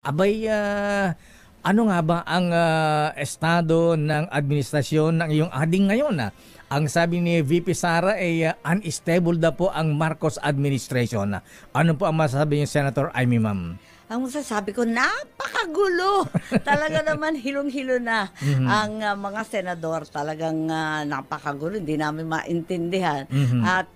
Abay, ano nga ba ang estado ng administrasyon ng iyong ading ngayon? Ang sabi ni VP Sara ay unstable daw po ang Marcos administration. Ano po ang masasabi niyo, Senator Amy, ma'am? Ang masasabi ko, napakagulo. Talaga naman hilong-hilo na ang mga senador. Talagang napakagulo. Hindi namin maintindihan. At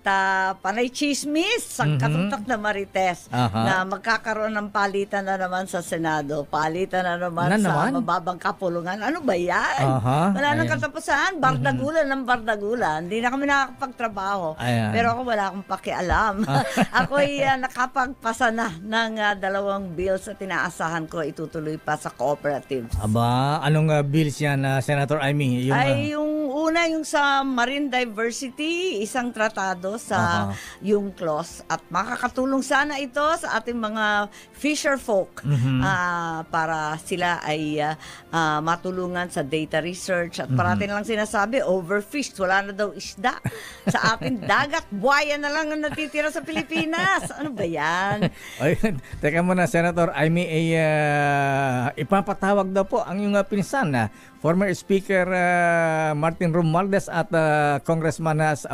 panay chismis, sangkatutak na marites na magkakaroon ng palitan na naman sa Senado. Palitan na naman sa mababang kapulungan. Ano ba yan? Wala nang katapusan. Bardagulan ng bardagulan. Hindi na kami nakakapagtrabaho. Pero ako wala akong pakialam. Ako'y nakapagpasa na ng 2 bills at tinaasahan ko itutuloy pa sa cooperatives. Aba, anong bills yan, Senator Amy? Yung una, yung sa marine diversity, isang tratado sa yung clause at makakatulong sana ito sa ating mga fisher folk para sila ay matulungan sa data research at parating lang sinasabi, overfished, wala na daw isda sa ating dagat, buhaya na lang ang natitira sa Pilipinas. Ano ba yan? Ay, teka muna, Senator Amy, ipapatawag daw po ang iyong pinsan na former Speaker Martin Romualdez at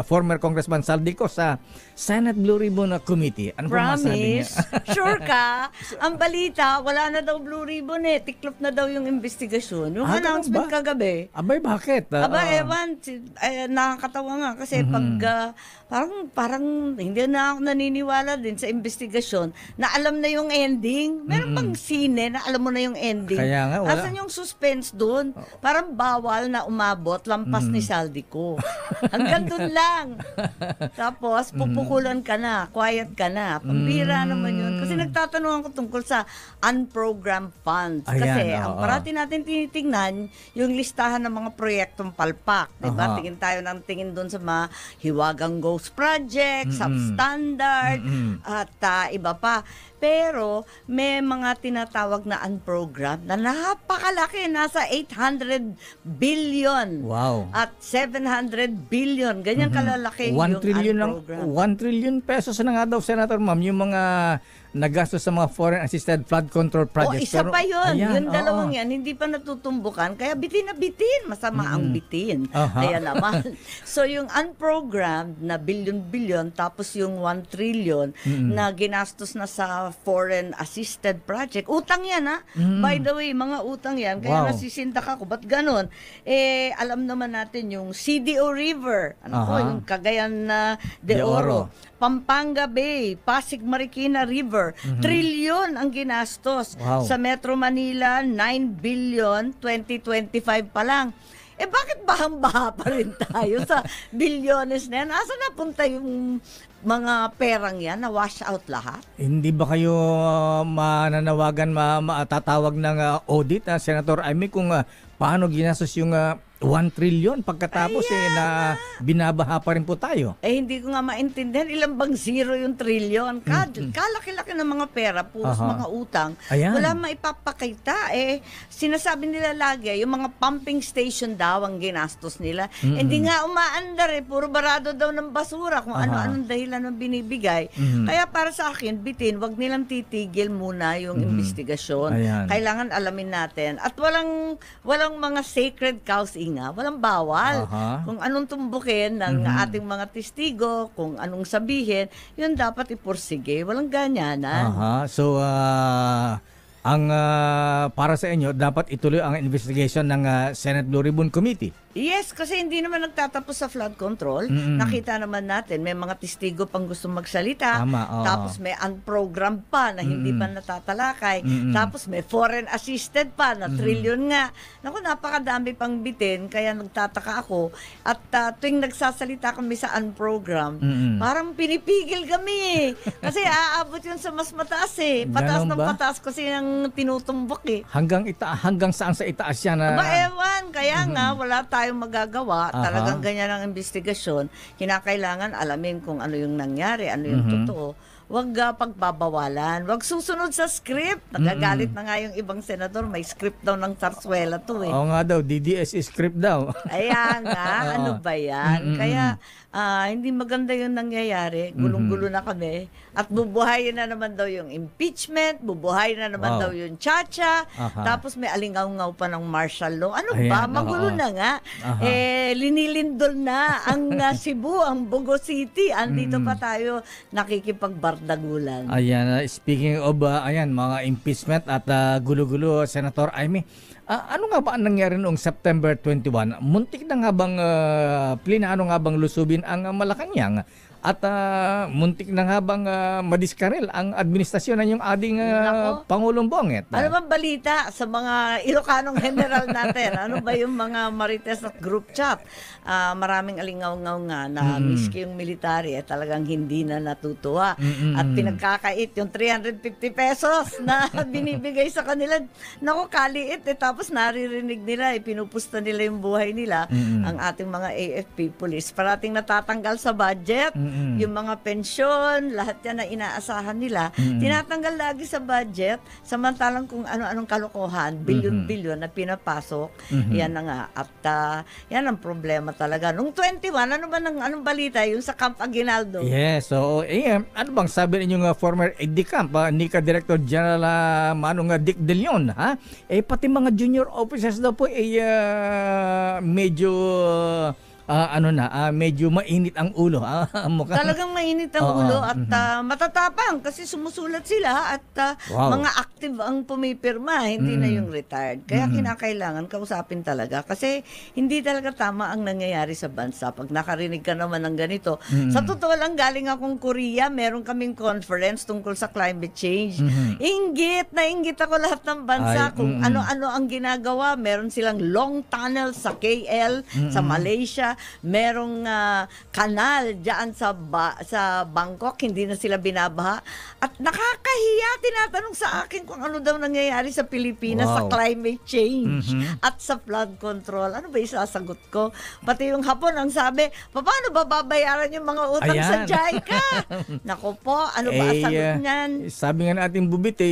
former Congressman Saldico sa Senate Blue Ribbon Committee. Ano po masabi niya? Sure ka? Ang balita, wala na daw Blue Ribbon tiklop na daw yung investigasyon. Yung announcement kagabi. Abay, bakit? Ewan, nakakatawa nga kasi pag parang hindi na ako naniniwala din sa investigasyon na alam na yung ending. Meron pang sine na alam mo na yung ending. Kaya nga, wala. Asan yung suspense doon? Parang bawal na umabot, lampas ni Saldico. Hanggang doon lang. Tapos, pupukulan ka na, quiet ka na. Pambira naman yun. Kasi nagtatanungan ko tungkol sa unprogrammed funds. Kasi ang parati natin tinitingnan, yung listahan ng mga proyektong palpak. Diba? Tingin tayo ng tingin doon sa mga Hiwagang Ghost Project, Substandard, at iba pa. Pero may mga tinatawag na unprogrammed na napakalaki, nasa 800 billion at 700 billion. Ganyan kalalaki yung unprogrammed. 1 trillion pesos na nga daw, Senator Ma'am, yung mga nagastos sa mga foreign assisted flood control projects. Isa pa yun. Yung dalawang yan, hindi pa natutumbukan. Kaya bitin na bitin. Masama ang bitin. Kaya naman. So yung unprogrammed na billion-billion, tapos yung 1 trillion na ginastos na sa foreign assisted project. Utang yan, ha? By the way, mga utang yan. Kaya nasisindak ako. Ba't ganon? Alam naman natin yung CDO River. Yung Cagayan de Oro. Pampanga Bay, Pasig Marikina River, trilyon ang ginastos. Sa Metro Manila, 9 billion, 2025 pa lang. Bakit bahang-baha pa rin tayo sa bilyones na yan? Asa napunta yung mga perang yan na wash out lahat? Hindi ba kayo mananawagan, matatawag ng audit, Senator Amy, kung paano ginastos yung 1 trillion pagkatapos na binabaha pa rin po tayo? Hindi ko nga maintindihan. Ilang bang zero yung trillion? Kalaki-laki ng mga pera, puros mga utang. Wala maipapakita. Sinasabi nila lagi, yung mga pumping station daw ang ginastos nila. Hindi nga umaandar puro barado daw ng basura kung ano-anong dahilan ng binibigay. Kaya para sa akin, bitin, wag nilang titigil muna yung investigasyon. Kailangan alamin natin. At walang mga sacred cows walang bawal. Kung anong tumbukin ng ating mga testigo, kung anong sabihin, yun dapat ipursige. Walang ganyanan. So, ang para sa inyo, dapat ituloy ang investigation ng Senate Blue Ribbon Committee. Yes, kasi hindi naman nagtatapos sa flood control. Nakita naman natin, may mga testigo pang gusto magsalita. Tapos may unprogrammed pa na hindi pa natatalakay. Tapos may foreign assisted pa na trillion nga. Naku, napakadami pang bitin. Kaya nagtataka ako. At tuwing nagsasalita kami sa unprogrammed, parang pinipigil kami. Kasi aabot yun sa mas mataas Pataas ng pataas kasi ang tinutumbok Hanggang saan sa itaas yan? Ewan. Kaya nga, wala tayong magagawa. Talagang ganyan ang investigasyon. Kinakailangan alamin kung ano yung nangyari, ano yung totoo. Huwag pagbabawalan. Huwag susunod sa script. Nagagalit na nga yung ibang senador. May script daw ng Zarzuela to Oo nga daw, DDS script daw. Ayan nga, ano ba yan? Kaya hindi maganda yung nangyayari. Gulong-gulo na kami. At bubuhayin na naman daw yung impeachment, bubuhayin na naman daw yung chacha, tapos may alingaw-ngaw pa ng martial law. Ano ba? Magulo na nga. Linilindol na ang Cebu, ang Bogo City. Andito pa tayo nakikipagbardagulan. Ayan, speaking of mga impeachment at gulo-gulo, Senator Amy, ano nga ba ang nangyari noong September 21? Muntik na nga bang plinano nga bang lusubin ang Malacanang? At muntik na nga bang madiskarel ang administrasyon ng yung ading Pangulong Bonget? Ano bang balita sa mga Ilocanong general natin? Ano ba yung mga marites at group chat? Maraming alingaw-ngaw nga na miski yung military talagang hindi na natutuwa. At pinagkakait yung 350 pesos na binibigay sa kanila. Naku, kaliit tapos naririnig nila, pinupusta nila yung buhay nila. Ang ating mga AFP police parating natatanggal sa budget. Yung mga pensyon, lahat yan na inaasahan nila, tinatanggal lagi sa budget, samantalang kung ano-anong kalokohan, bilyon-bilyon na pinapasok, yan na nga. At yan ang problema talaga. Nung 21, anong balita? Yung sa Camp Aguinaldo? Yes, so ano bang sabi ninyong former aide-camp, Nika Director General Manong Dick De Leon, ha? Pati mga junior officers daw po medyo medyo mainit ang ulo. Talagang mainit ang ulo at matatapang kasi sumusulat sila at mga active ang pumipirma, hindi na yung retired. Kaya kinakailangan kausapin talaga kasi hindi talaga tama ang nangyayari sa bansa. Pag nakarinig ka naman ng ganito, sa totoo lang galing akong Korea, meron kaming conference tungkol sa climate change. Inggit ako lahat ng bansa kung ano-ano ang ginagawa. Meron silang long tunnel sa KL, sa Malaysia, merong kanal diyan sa Bangkok, hindi na sila binabaha. At nakakahiya, tinatanong sa akin kung ano daw nangyayari sa Pilipinas sa climate change at sa flood control. Ano ba isasagot ko? Pati yung Hapon ang sabi, paano ba babayaran yung mga utang sa JICA? Nako po, ano ba ang sagot niyan? Sabi nga natin Bubit,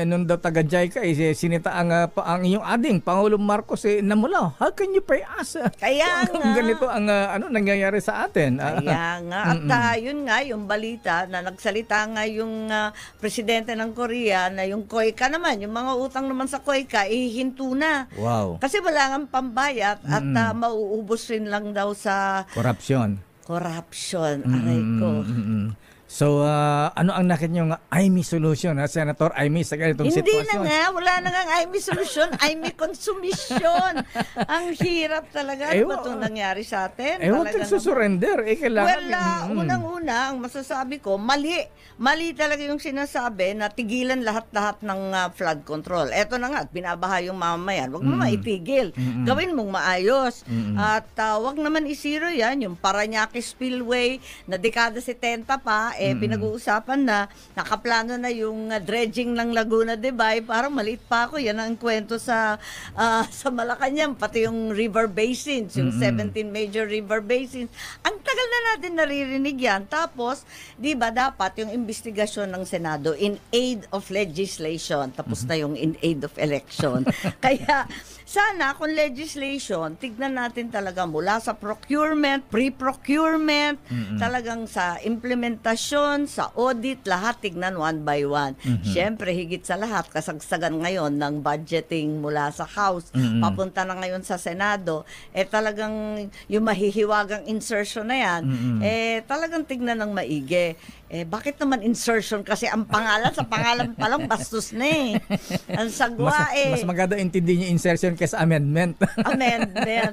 nung daw taga JICA, sinita ang iyong ading Pangulong Marcos, namula. How can you pay us? Kaya nga. Ganito ang nangyayari sa atin. Kaya nga. At yun nga, yung balita na nagsalita nga yung presidente ng Korea na yung KOICA naman, yung mga utang naman sa KOICA, ihinto na. Wow. Kasi wala nga pambayat at mauubos rin lang daw sa corruption. Aray ko. So, ano ang nakita nyo Amy solution, Senator Amy, sa ganitong sitwasyon? Hindi na nga, wala na nga Amy solution, Amy consumption. Ang hirap talaga. Ano ba itong nangyari sa atin? Huwag kang susurrender. Kailangan. Unang-una, ang masasabi ko, mali. Mali talaga yung sinasabi na tigilan lahat-lahat ng flood control. Eto na nga, binabaha yung mamamayan. Huwag mo maitigil. Gawin mong maayos. At wag naman isiro yan, yung Parañaque Spillway na dekada 70 pa, pinag-uusapan na, nakaplano na yung dredging ng Laguna de Bay, parang maliit pa ako, yan ang kwento sa Malacanang, pati yung river basins, yung 17 major river basins. Ang tagal na natin naririnig yan. Tapos, di ba dapat yung investigasyon ng Senado in aid of legislation, tapos na yung in aid of election. Kaya, sana kung legislation, tignan natin talaga mula sa procurement, pre-procurement, talagang sa implementasyon, sa audit, lahat tignan one by one. Siyempre, higit sa lahat, kasagsagan ngayon ng budgeting mula sa House, papunta na ngayon sa Senado, talagang yung mahihiwagang insertion na yan, talagang tignan ng maigi. Bakit naman insertion? Kasi ang pangalan, sa pangalan pa lang, bastos na Ang sagwa mas maganda intindihin yung insertion kaysa amendment. Amendment.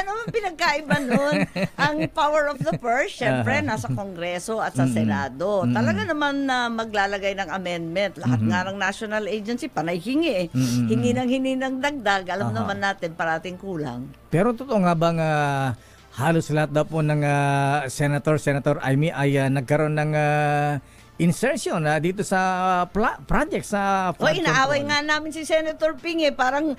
Ano man pinagkaiba nun? Ang power of the purse, syempre, nasa Kongreso at sa Senado. Talaga naman na maglalagay ng amendment. Lahat nga ng national agency, panay hingi Hingi ng dagdag. Alam naman natin, parating kulang. Pero totoo nga bang halos lahat daw po ng Senator Amy ay nagkaroon ng insertion dito sa project sa O, inaaway nga namin si Senator Ping parang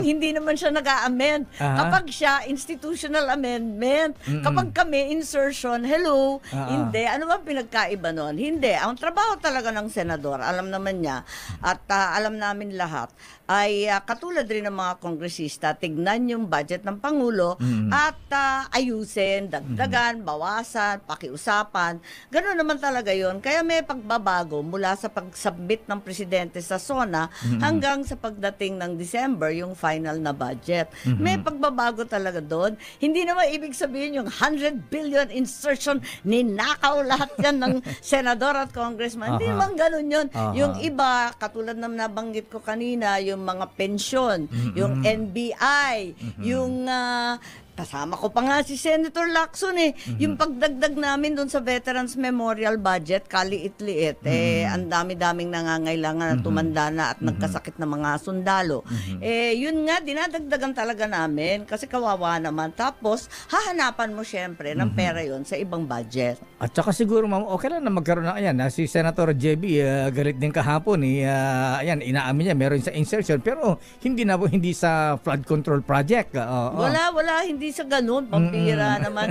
hindi naman siya nag-a-amend. Kapag siya, institutional amendment. Kapag kami, insertion, hello, hindi. Ano ba pinagkaiba nun? Hindi. Ang trabaho talaga ng senador, alam naman niya, at alam namin lahat, ay katulad rin ng mga kongresista, tignan yung budget ng Pangulo at ayusin, dagdagan, bawasan, pakiusapan. Gano'n naman talaga yon. Kaya may pagbabago mula sa pag-submit ng presidente sa SONA hanggang sa pagdating ng December, yung final na budget. May pagbabago talaga doon. Hindi naman ibig sabihin yung 100 billion insertion, ninakaw lahat yan ng senador at congressman. Hindi naman gano'n yun. Yung iba, katulad na nabanggit ko kanina, yung mga pensyon, yung NBI, yung kasama ko pa nga si Senator Lacson yung pagdagdag namin doon sa Veterans Memorial Budget, kaliit-liit, ang dami-daming nangangailangan na tumanda na at nagkasakit na mga sundalo. Yun nga, dinadagdagan talaga namin kasi kawawa naman. Tapos, hahanapan mo syempre ng pera yon sa ibang budget. At saka siguro, ma'am, okay lang na magkaroon na, ayan, si Senator JB, galit din kahapon, ayan, inaamin niya, meron sa insertion, pero hindi sa flood control project. Wala, hindi sa ganun. Pampira naman.